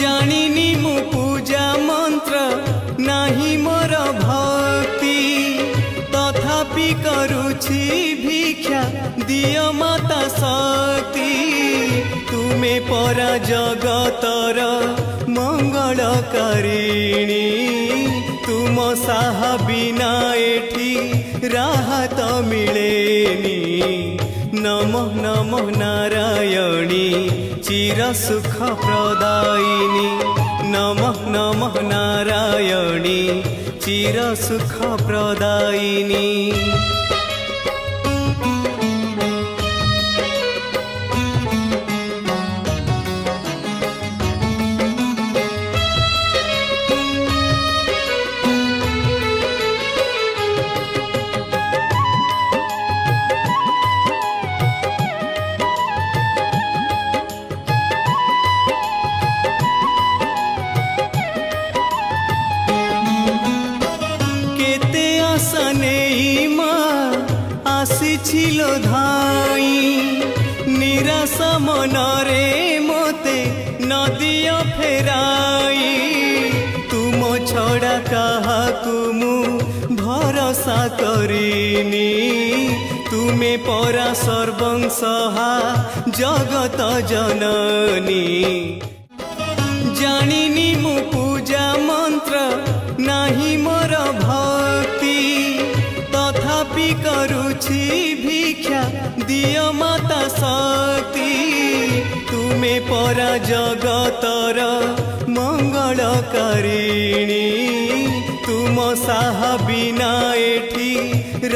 जानिनी मु पूजा मंत्र नाही मोर भक्ति तथापि करुछि भिक्षा दिय माता शक्ति तुमे परा जगतर मंगलकारिणी तुम साहा बिना एठी राहत मिलेनी नमः नमः नारायणी चिर सुख प्रदायिनी नमः नमः नारायणी चिर सुख प्रदायिनी। आसिछिलो धाई निराश मनरे मते नदिया फेराई तुम छड़ा काहाकु मु भरोसा करिनी तुमे परा सर्वंसहा जगत जननी जानिनी मु पूजा मंत्र नाही मोर भक्ति तथापि करुछि भिक्षा दिय माता शक्ति तुमे परा जगतर मंगलकारिणी तुम साहा बिना एठी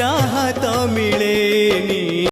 राहत मिलेनी।